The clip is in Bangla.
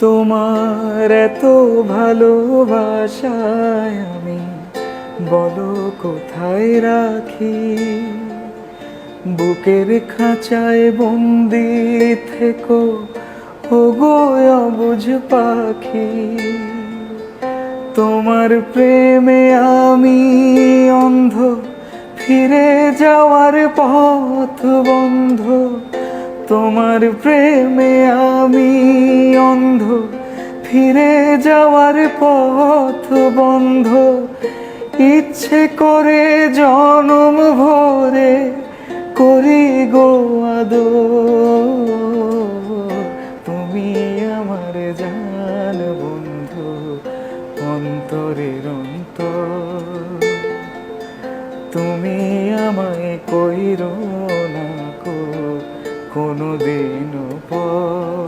তোমার এত ভালোবাসায় আমি বলো কোথায় রাখি। বুকের খাঁচায় বন্দি থেকো ওগো অবুঝ পাখি। তোমার প্রেমে আমি অন্ধ, ফিরে যাওয়ার পথ বন্ধ। তোমার প্রেমে আমি অন্ধ, ফিরে যাওয়ার পথ বন্ধ। ইচ্ছে করে জনম ভরে করি গো আদর। তুমি আমার জান বন্ধু, অন্তরের অন্তর। তুমি আমায় কইরো না কো কোনোদিনও পর।